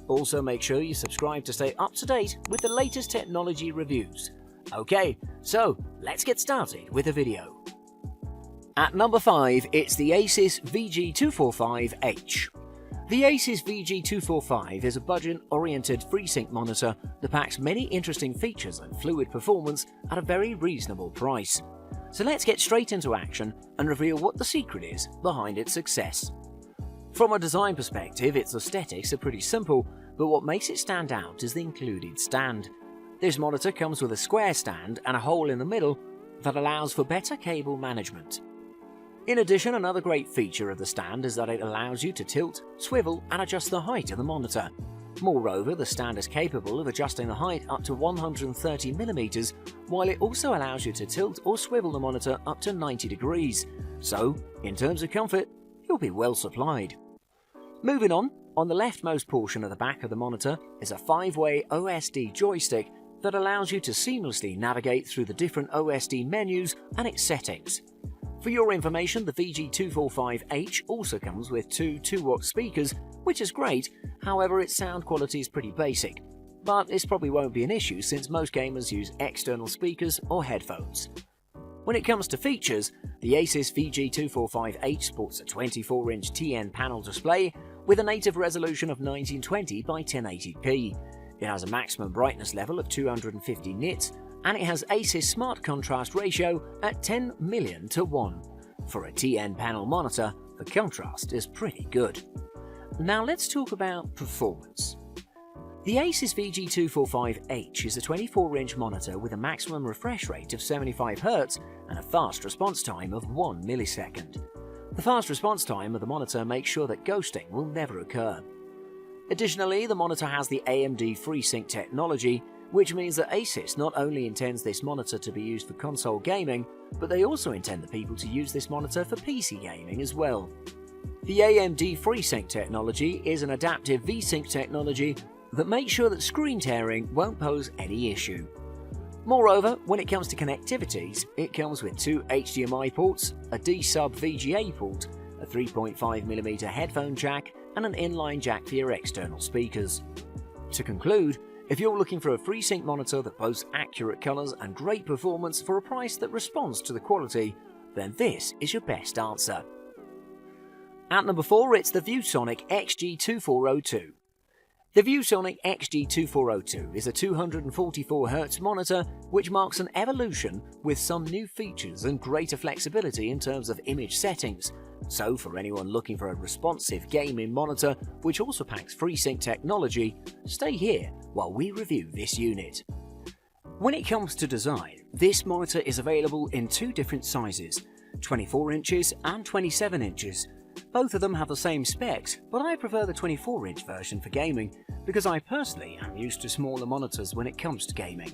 Also, make sure you subscribe to stay up to date with the latest technology reviews. Okay, so let's get started with the video. At number 5, it's the Asus VG245H. The Asus VG245 is a budget-oriented FreeSync monitor that packs many interesting features and fluid performance at a very reasonable price. So let's get straight into action and reveal what the secret is behind its success. From a design perspective, its aesthetics are pretty simple, but what makes it stand out is the included stand. This monitor comes with a square stand and a hole in the middle that allows for better cable management. In addition, another great feature of the stand is that it allows you to tilt, swivel and adjust the height of the monitor. Moreover, the stand is capable of adjusting the height up to 130mm, while it also allows you to tilt or swivel the monitor up to 90 degrees. So, in terms of comfort, you'll be well supplied. Moving on the leftmost portion of the back of the monitor is a 5-way OSD joystick that allows you to seamlessly navigate through the different OSD menus and its settings. For your information, the VG245H also comes with two 2-watt speakers, which is great. However, its sound quality is pretty basic. But this probably won't be an issue since most gamers use external speakers or headphones. When it comes to features, the Asus VG245H sports a 24-inch TN panel display with a native resolution of 1920 by 1080p. It has a maximum brightness level of 250 nits, and it has Asus Smart Contrast Ratio at 10 million to 1. For a TN panel monitor, the contrast is pretty good. Now let's talk about performance. The Asus VG245H is a 24-inch monitor with a maximum refresh rate of 75Hz and a fast response time of 1 millisecond. The fast response time of the monitor makes sure that ghosting will never occur. Additionally, the monitor has the AMD Freesync technology, which means that Asus not only intends this monitor to be used for console gaming, but they also intend the people to use this monitor for PC gaming as well. The AMD Freesync technology is an adaptive VSync technology that makes sure that screen tearing won't pose any issue. Moreover, when it comes to connectivities, it comes with 2 HDMI ports, a D-sub VGA port, a 3.5mm headphone jack, and an inline jack for your external speakers. To conclude, if you're looking for a FreeSync monitor that boasts accurate colours and great performance for a price that responds to the quality, then this is your best answer. At number 4, it's the ViewSonic XG2402. The ViewSonic XG2402 is a 244Hz monitor which marks an evolution with some new features and greater flexibility in terms of image settings. So for anyone looking for a responsive gaming monitor which also packs FreeSync technology, stay here while we review this unit. When it comes to design, this monitor is available in 2 different sizes, 24 inches and 27 inches. Both of them have the same specs, but I prefer the 24-inch version for gaming because I personally am used to smaller monitors when it comes to gaming.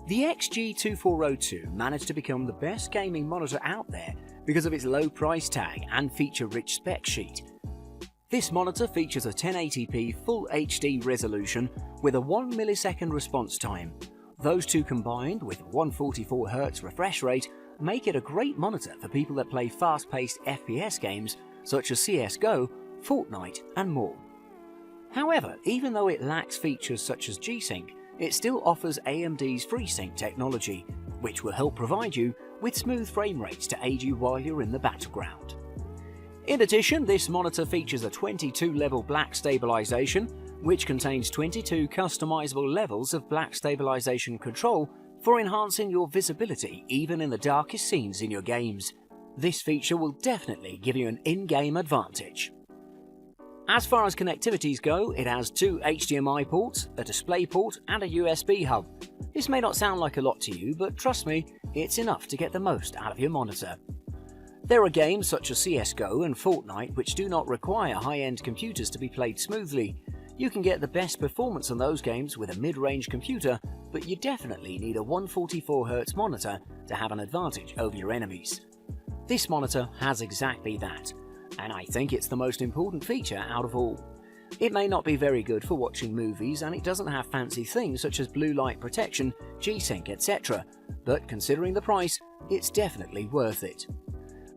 The XG2402 managed to become the best gaming monitor out there because of its low price tag and feature-rich spec sheet. This monitor features a 1080p Full HD resolution with a 1 millisecond response time. Those two combined with a 144Hz refresh rate make it a great monitor for people that play fast-paced FPS games such as CSGO, Fortnite and more. However, even though it lacks features such as G-Sync, it still offers AMD's FreeSync technology, which will help provide you with smooth frame rates to aid you while you're in the battleground. In addition, this monitor features a 22-level black stabilization, which contains 22 customizable levels of black stabilization control for enhancing your visibility even in the darkest scenes in your games. This feature will definitely give you an in-game advantage. As far as connectivities go, it has 2 HDMI ports, a display port and a USB hub. This may not sound like a lot to you, but trust me, it's enough to get the most out of your monitor. There are games such as CSGO and Fortnite which do not require high-end computers to be played smoothly. You can get the best performance on those games with a mid-range computer, but you definitely need a 144Hz monitor to have an advantage over your enemies. This monitor has exactly that, and I think it's the most important feature out of all. It may not be very good for watching movies, and it doesn't have fancy things such as blue light protection, G-Sync, etc., but considering the price, it's definitely worth it.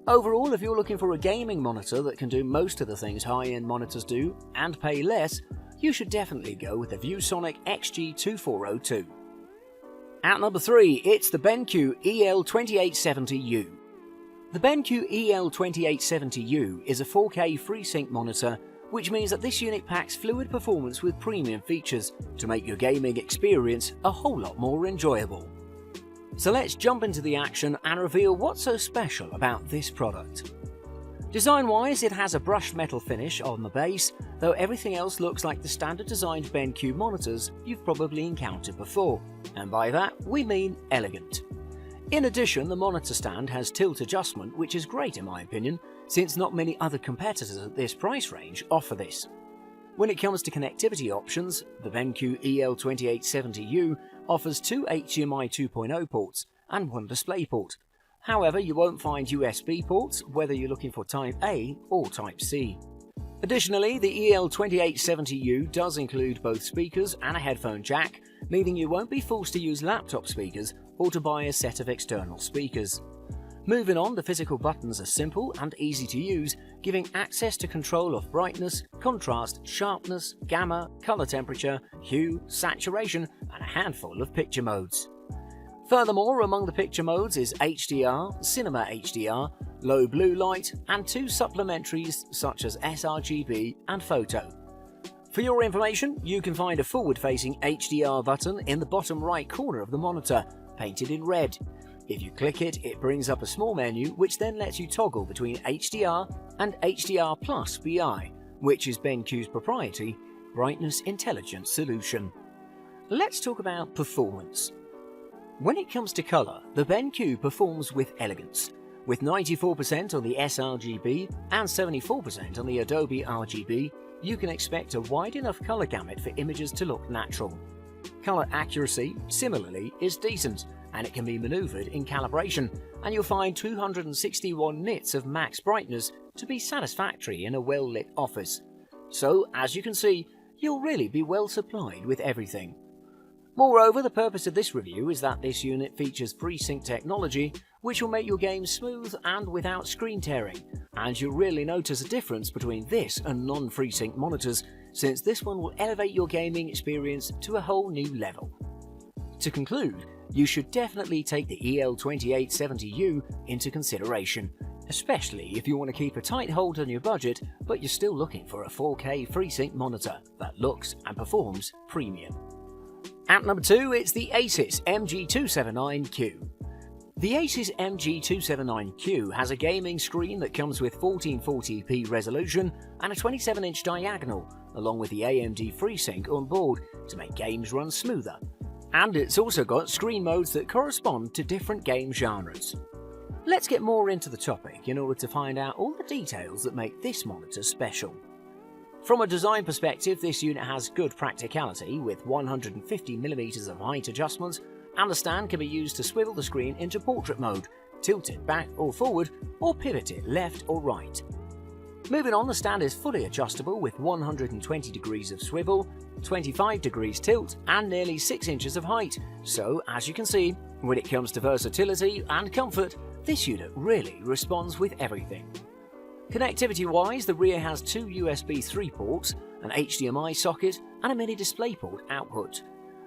Overall, if you're looking for a gaming monitor that can do most of the things high-end monitors do and pay less, you should definitely go with the ViewSonic XG2402. At number 3, it's the BenQ EL2870U. The BenQ EL2870U is a 4K FreeSync monitor, which means that this unit packs fluid performance with premium features to make your gaming experience a whole lot more enjoyable. So let's jump into the action and reveal what's so special about this product. Design-wise, it has a brushed metal finish on the base, though everything else looks like the standard designed BenQ monitors you've probably encountered before, and by that we mean elegant. In addition, the monitor stand has tilt adjustment, which is great in my opinion, since not many other competitors at this price range offer this. When it comes to connectivity options, the BenQ EL2870U offers 2 HDMI 2.0 ports and 1 DisplayPort. However, you won't find USB ports whether you're looking for Type A or Type C. Additionally, the EL2870U does include both speakers and a headphone jack, meaning you won't be forced to use laptop speakers or to buy a set of external speakers. Moving on, the physical buttons are simple and easy to use, giving access to control of brightness, contrast, sharpness, gamma, color temperature, hue, saturation, and a handful of picture modes. Furthermore, among the picture modes is HDR, Cinema HDR, Low Blue Light, and 2 supplementaries such as sRGB and Photo. For your information, you can find a forward-facing HDR button in the bottom right corner of the monitor, painted in red. If you click it, it brings up a small menu which then lets you toggle between HDR and HDR Plus BI, which is BenQ's proprietary brightness intelligence solution. Let's talk about performance. When it comes to color, the BenQ performs with elegance. With 94% on the sRGB and 74% on the Adobe RGB, you can expect a wide enough color gamut for images to look natural. Color accuracy, similarly, is decent, and it can be maneuvered in calibration, and you'll find 261 nits of max brightness to be satisfactory in a well-lit office. So, as you can see, you'll really be well supplied with everything. Moreover, the purpose of this review is that this unit features Freesync technology, which will make your game smooth and without screen tearing, and you'll really notice a difference between this and non-Freesync monitors, since this one will elevate your gaming experience to a whole new level. To conclude, you should definitely take the EL2870U into consideration, especially if you want to keep a tight hold on your budget but you're still looking for a 4K FreeSync monitor that looks and performs premium. At number 2, it's the Asus MG279Q. The Asus MG279Q has a gaming screen that comes with 1440p resolution and a 27-inch diagonal, along with the AMD FreeSync on board to make games run smoother. And it's also got screen modes that correspond to different game genres. Let's get more into the topic in order to find out all the details that make this monitor special. From a design perspective, this unit has good practicality with 150mm of height adjustment, and the stand can be used to swivel the screen into portrait mode, tilt it back or forward, or pivot it left or right. Moving on, the stand is fully adjustable with 120 degrees of swivel, 25 degrees tilt, and nearly 6 inches of height. So, as you can see, when it comes to versatility and comfort, this unit really responds with everything. Connectivity-wise, the rear has 2 USB 3 ports, an HDMI socket, and a mini DisplayPort output.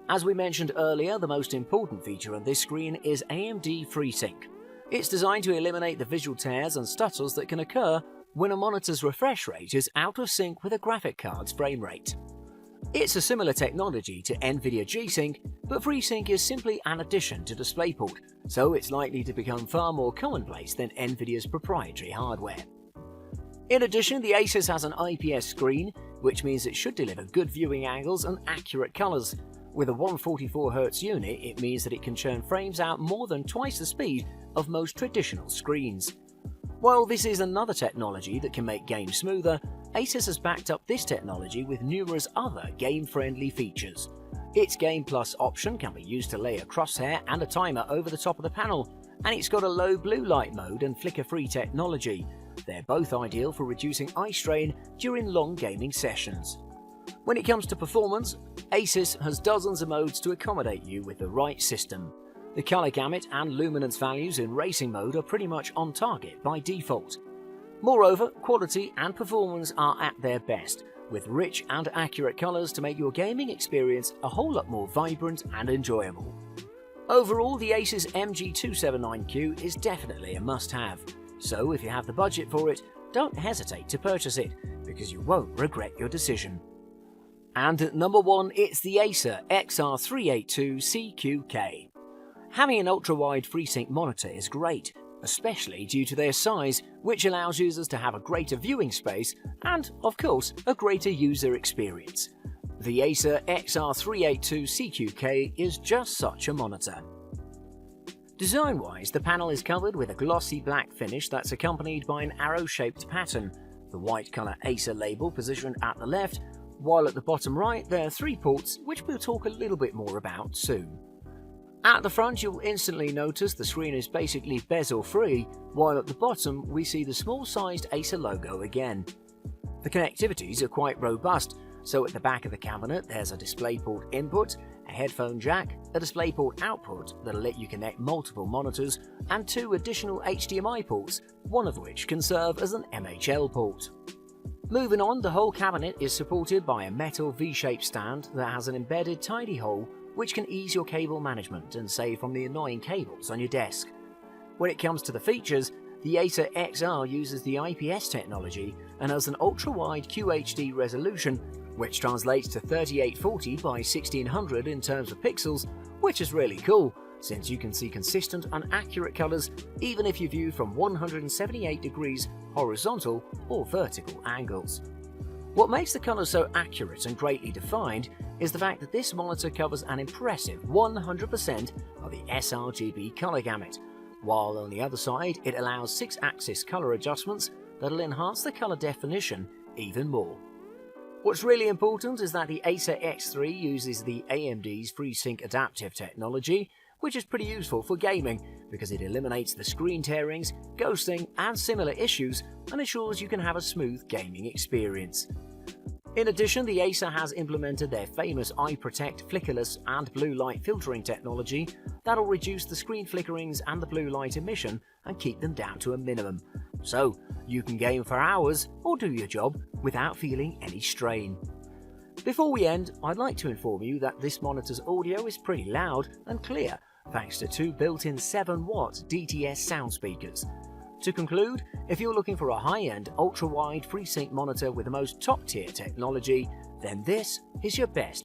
As we mentioned earlier, the most important feature on this screen is AMD FreeSync. It's designed to eliminate the visual tears and stutters that can occur when a monitor's refresh rate is out of sync with a graphic card's frame rate. It's a similar technology to NVIDIA G-Sync, but FreeSync is simply an addition to DisplayPort, so it's likely to become far more commonplace than NVIDIA's proprietary hardware. In addition, the Asus has an IPS screen, which means it should deliver good viewing angles and accurate colors. With a 144Hz unit, it means that it can churn frames out more than twice the speed of most traditional screens. While this is another technology that can make games smoother, Asus has backed up this technology with numerous other game-friendly features. Its Game Plus option can be used to lay a crosshair and a timer over the top of the panel, and it's got a low blue light mode and flicker-free technology. They're both ideal for reducing eye strain during long gaming sessions. When it comes to performance, Asus has dozens of modes to accommodate you with the right system. The color gamut and luminance values in racing mode are pretty much on target by default. Moreover, quality and performance are at their best, with rich and accurate colors to make your gaming experience a whole lot more vibrant and enjoyable. Overall, the Asus MG279Q is definitely a must-have, so if you have the budget for it, don't hesitate to purchase it, because you won't regret your decision. And at number 1, it's the Acer XR382CQK. Having an ultra-wide FreeSync monitor is great, especially due to their size, which allows users to have a greater viewing space and, of course, a greater user experience. The Acer XR382CQK is just such a monitor. Design-wise, the panel is covered with a glossy black finish that's accompanied by an arrow-shaped pattern, the white colour Acer label positioned at the left, while at the bottom right there are 3 ports which we'll talk a little bit more about soon. At the front you'll instantly notice the screen is basically bezel-free, while at the bottom we see the small-sized Acer logo again. The connectivities are quite robust, so at the back of the cabinet there's a DisplayPort input, a headphone jack, a DisplayPort output that'll let you connect multiple monitors, and 2 additional HDMI ports, one of which can serve as an MHL port. Moving on, the whole cabinet is supported by a metal V-shaped stand that has an embedded tidy hole which can ease your cable management and save from the annoying cables on your desk. When it comes to the features, the Acer XR uses the IPS technology and has an ultra-wide QHD resolution, which translates to 3840 by 1600 in terms of pixels, which is really cool, since you can see consistent and accurate colours even if you view from 178 degrees horizontal or vertical angles. What makes the colours so accurate and greatly defined is the fact that this monitor covers an impressive 100% of the sRGB colour gamut, while on the other side it allows 6-axis colour adjustments that'll enhance the colour definition even more. What's really important is that the Acer X3 uses the AMD's FreeSync adaptive technology, which is pretty useful for gaming because it eliminates the screen tearings, ghosting and similar issues and ensures you can have a smooth gaming experience. In addition, the Acer has implemented their famous Eye Protect flickerless and blue light filtering technology that'll reduce the screen flickerings and the blue light emission and keep them down to a minimum, so you can game for hours or do your job without feeling any strain. Before we end, I'd like to inform you that this monitor's audio is pretty loud and clear thanks to 2 built-in 7-watt DTS sound speakers. To conclude, if you're looking for a high-end, ultra-wide FreeSync monitor with the most top-tier technology, then this is your best